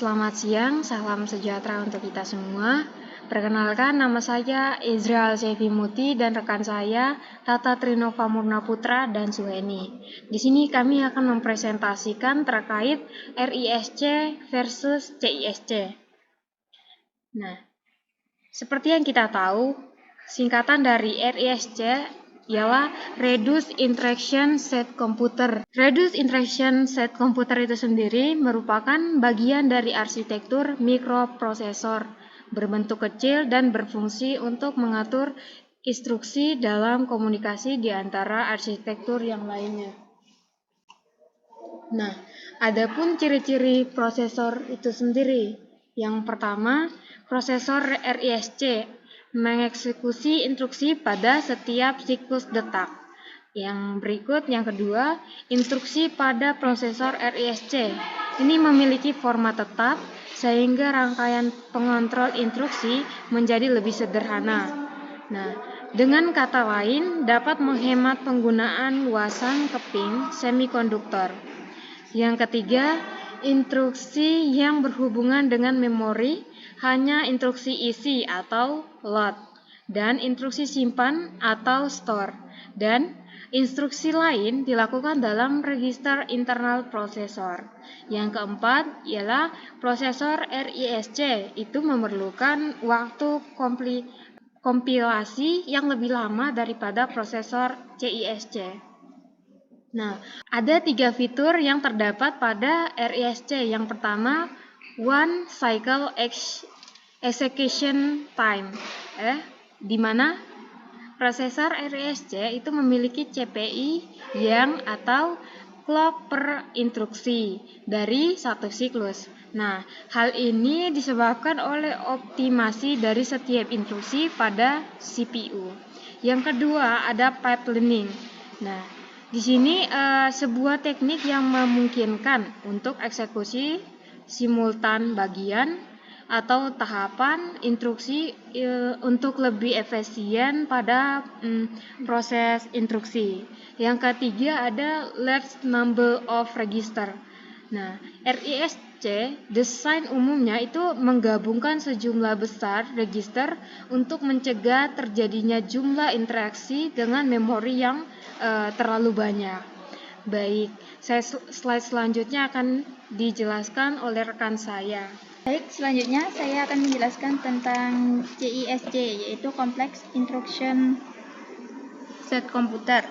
Selamat siang, salam sejahtera untuk kita semua. Perkenalkan, nama saya Izrael Sevimuti dan rekan saya Tata Trinova Murnaputra dan Suheni. Di sini kami akan mempresentasikan terkait RISC versus CISC. Nah, seperti yang kita tahu, singkatan dari RISC ialah Reduced Instruction Set Computer. Reduced Instruction Set Computer itu sendiri merupakan bagian dari arsitektur mikroprosesor berbentuk kecil dan berfungsi untuk mengatur instruksi dalam komunikasi di antara arsitektur yang lainnya. Nah, adapun ciri-ciri prosesor itu sendiri. Yang pertama, prosesor RISC mengeksekusi instruksi pada setiap siklus detak. Yang kedua, instruksi pada prosesor RISC. Ini memiliki format tetap sehingga rangkaian pengontrol instruksi menjadi lebih sederhana. Nah, dengan kata lain, dapat menghemat penggunaan luasan keping semikonduktor. Yang ketiga, instruksi yang berhubungan dengan memori hanya instruksi isi atau load dan instruksi simpan atau store, dan instruksi lain dilakukan dalam register internal prosesor. Yang keempat ialah prosesor RISC itu memerlukan waktu kompilasi yang lebih lama daripada prosesor CISC. Nah, ada 3 fitur yang terdapat pada RISC. Yang pertama, One Cycle Execution Time, di mana prosesor RISC itu memiliki CPI yang atau clock per instruksi dari satu siklus. Nah, hal ini disebabkan oleh optimasi dari setiap instruksi pada CPU. Yang kedua, ada pipelining. Nah, di sini sebuah teknik yang memungkinkan untuk eksekusi simultan bagian atau tahapan instruksi untuk lebih efisien pada proses instruksi. Yang ketiga ada large number of register. Nah, RISC desain umumnya itu menggabungkan sejumlah besar register untuk mencegah terjadinya jumlah interaksi dengan memori yang terlalu banyak. Baik, slide selanjutnya akan dijelaskan oleh rekan saya. Baik, selanjutnya saya akan menjelaskan tentang CISC, yaitu Complex Instruction Set Computer.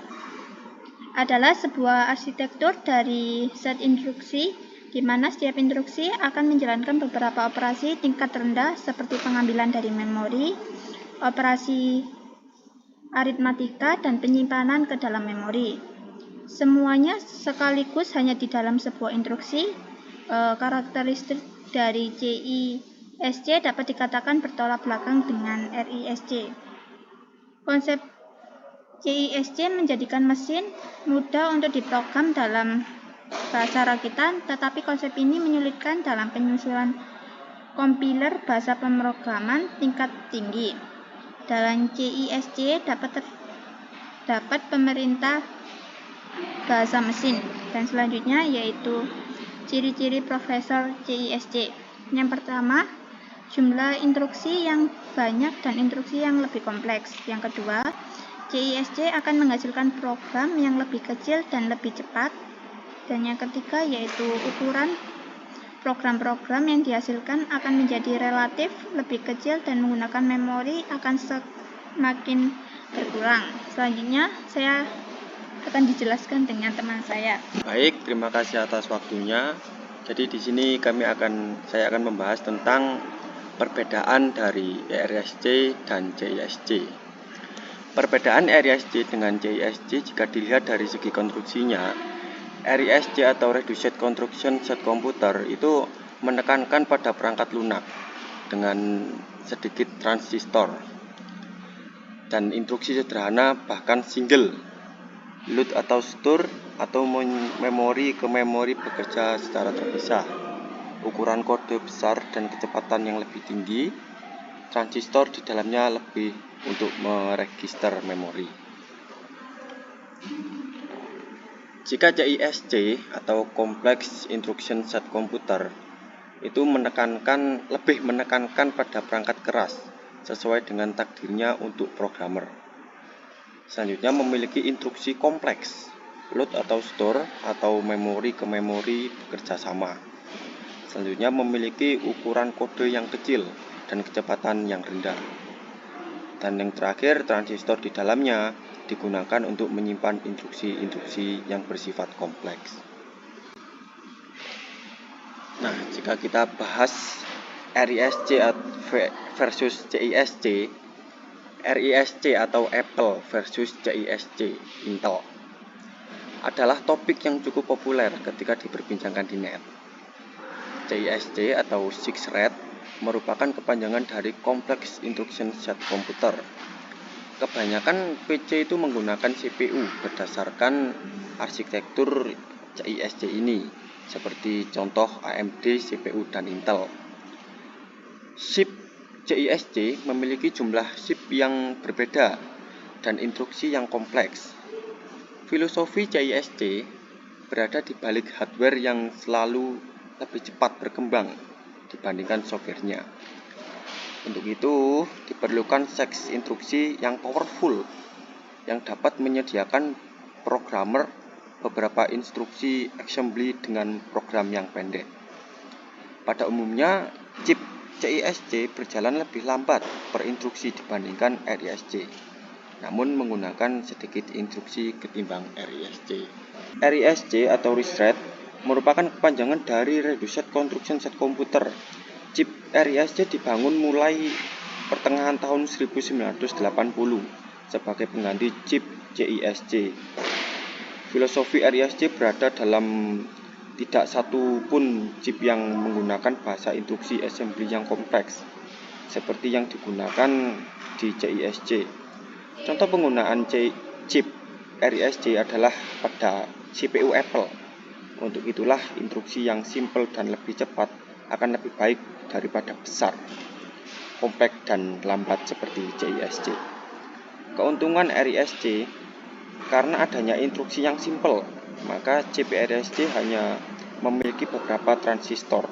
Adalah sebuah arsitektur dari set instruksi, di mana setiap instruksi akan menjalankan beberapa operasi tingkat rendah seperti pengambilan dari memori, operasi aritmatika, dan penyimpanan ke dalam memori. Semuanya sekaligus hanya di dalam sebuah instruksi. Karakteristik dari CISC dapat dikatakan bertolak belakang dengan RISC. Konsep CISC menjadikan mesin mudah untuk diprogram dalam bahasa rakitan, tetapi konsep ini menyulitkan dalam penyusunan kompiler bahasa pemrograman tingkat tinggi. Dalam CISC dapat pemerintah bahasa mesin. Dan selanjutnya yaitu ciri-ciri prosesor CISC. Yang pertama, jumlah instruksi yang banyak dan instruksi yang lebih kompleks. Yang kedua, CISC akan menghasilkan program yang lebih kecil dan lebih cepat. Dan yang ketiga yaitu ukuran program-program yang dihasilkan akan menjadi relatif lebih kecil dan menggunakan memori akan semakin berkurang. Selanjutnya saya akan dijelaskan dengan teman saya. Baik, terima kasih atas waktunya. Jadi di sini saya akan membahas tentang perbedaan dari RISC dan CISC. Perbedaan RISC dengan CISC jika dilihat dari segi konstruksinya, RISC atau Reduced Instruction Set Computer itu menekankan pada perangkat lunak dengan sedikit transistor dan instruksi sederhana bahkan single. Load atau store atau memori ke memori bekerja secara terpisah. Ukuran kode besar dan kecepatan yang lebih tinggi. Transistor di dalamnya lebih untuk meregister memori. Jika CISC atau Complex Instruction Set Computer itu lebih menekankan pada perangkat keras sesuai dengan takdirnya untuk programmer. Selanjutnya memiliki instruksi kompleks, load atau store atau memori ke memori bekerja sama. Selanjutnya memiliki ukuran kode yang kecil dan kecepatan yang rendah. Dan yang terakhir, transistor di dalamnya digunakan untuk menyimpan instruksi-instruksi yang bersifat kompleks. Nah, jika kita bahas RISC versus CISC, RISC atau Apple versus CISC Intel adalah topik yang cukup populer ketika diperbincangkan di net. CISC atau 6 Red merupakan kepanjangan dari Complex Instruction Set Computer. Kebanyakan PC itu menggunakan CPU berdasarkan arsitektur CISC ini, seperti contoh AMD, CPU, dan Intel. Chip CISC memiliki jumlah chip yang berbeda dan instruksi yang kompleks. Filosofi CISC berada di balik hardware yang selalu lebih cepat berkembang dibandingkan software-nya. Untuk itu, diperlukan seks instruksi yang powerful yang dapat menyediakan programmer beberapa instruksi assembly dengan program yang pendek. Pada umumnya, chip CISC berjalan lebih lambat per instruksi dibandingkan RISC, namun menggunakan sedikit instruksi ketimbang RISC. RISC atau RISC merupakan kepanjangan dari Reduced Construction Set Computer. Chip RISC dibangun mulai pertengahan tahun 1980 sebagai pengganti chip CISC. Filosofi RISC berada dalam tidak satu pun chip yang menggunakan bahasa instruksi assembly yang kompleks seperti yang digunakan di CISC. Contoh penggunaan chip RISC adalah pada CPU Apple. Untuk itulah instruksi yang simple dan lebih cepat akan lebih baik daripada besar, kompleks dan lambat seperti CISC. Keuntungan RISC, karena adanya instruksi yang simple, maka chip RISC hanya memiliki beberapa transistor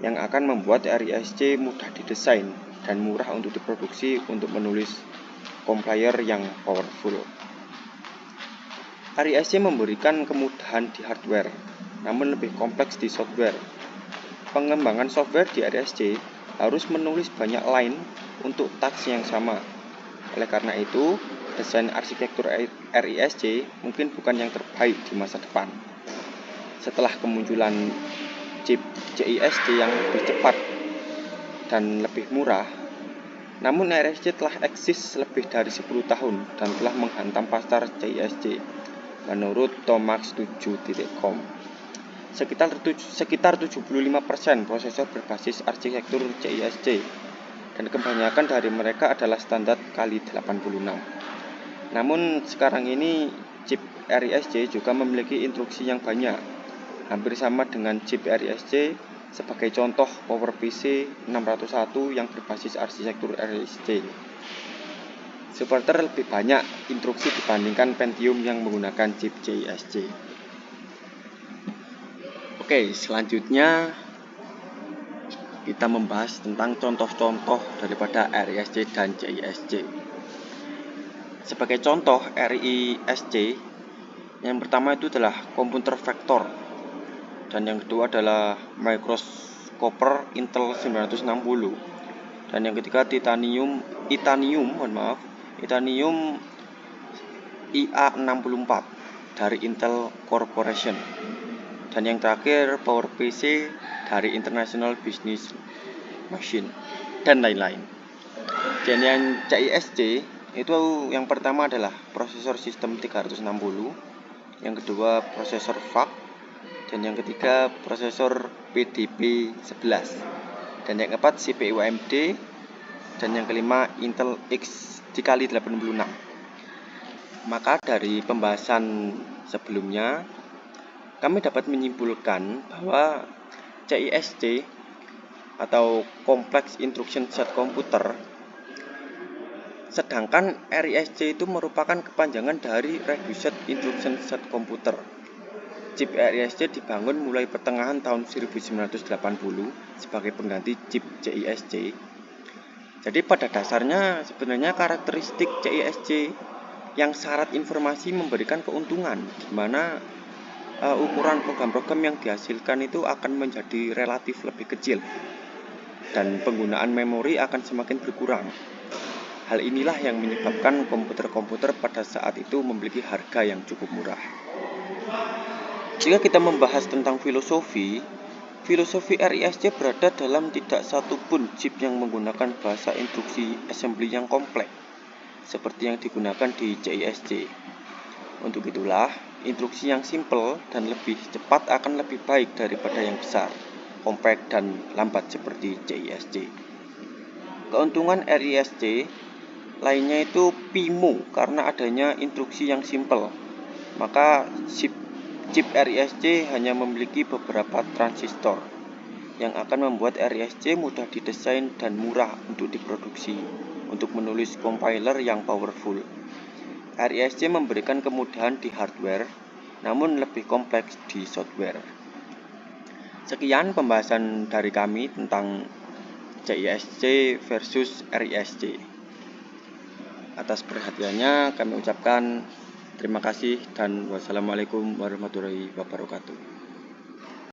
yang akan membuat RISC mudah didesain dan murah untuk diproduksi untuk menulis compiler yang powerful. RISC memberikan kemudahan di hardware, namun lebih kompleks di software. Pengembangan software di RISC harus menulis banyak line untuk task yang sama. Oleh karena itu, desain arsitektur RISC mungkin bukan yang terbaik di masa depan. Setelah kemunculan chip CISC yang lebih cepat dan lebih murah, namun RISC telah eksis lebih dari 10 tahun dan telah menghantam pasar CISC. Menurut Tomax7.com, sekitar 75% prosesor berbasis arsitektur CISC dan kebanyakan dari mereka adalah standar kali 86. Namun sekarang ini chip RISC juga memiliki instruksi yang banyak, hampir sama dengan chip RISC. Sebagai contoh, PowerPC 601 yang berbasis arsitektur RISC supporter lebih banyak instruksi dibandingkan Pentium yang menggunakan chip CISC. Oke, selanjutnya kita membahas tentang contoh-contoh daripada RISC dan CISC. Sebagai contoh RISC, yang pertama itu adalah komputer vektor, dan yang kedua adalah microscoper Intel 960, dan yang ketiga Titanium IA64 dari Intel Corporation, dan yang terakhir PowerPC dari International Business Machine, dan lain-lain. Dan yang CISC itu yang pertama adalah prosesor sistem 360, yang kedua prosesor VAC, dan yang ketiga prosesor PDP-11, dan yang keempat CPU AMD, dan yang kelima Intel X dikali 86. Maka dari pembahasan sebelumnya, kami dapat menyimpulkan bahwa CISC atau Complex Instruction Set Computer, sedangkan RISC itu merupakan kepanjangan dari Reduced Instruction Set Computer. chip RISC dibangun mulai pertengahan tahun 1980 sebagai pengganti chip CISC. Jadi pada dasarnya sebenarnya karakteristik CISC yang syarat informasi memberikan keuntungan, di mana ukuran program-program yang dihasilkan itu akan menjadi relatif lebih kecil dan penggunaan memori akan semakin berkurang. Hal inilah yang menyebabkan komputer-komputer pada saat itu memiliki harga yang cukup murah. Jika kita membahas tentang filosofi RISC berada dalam tidak satu pun chip yang menggunakan bahasa instruksi assembly yang kompleks, seperti yang digunakan di CISC. Untuk itulah, instruksi yang simple dan lebih cepat akan lebih baik daripada yang besar, kompleks dan lambat seperti CISC. Keuntungan RISC lainnya itu PIMO karena adanya instruksi yang simple. Maka chip RISC hanya memiliki beberapa transistor yang akan membuat RISC mudah didesain dan murah untuk diproduksi. Untuk menulis compiler yang powerful, RISC memberikan kemudahan di hardware, namun lebih kompleks di software. Sekian pembahasan dari kami tentang CISC versus RISC. Atas perhatiannya kami ucapkan terima kasih dan wassalamualaikum warahmatullahi wabarakatuh.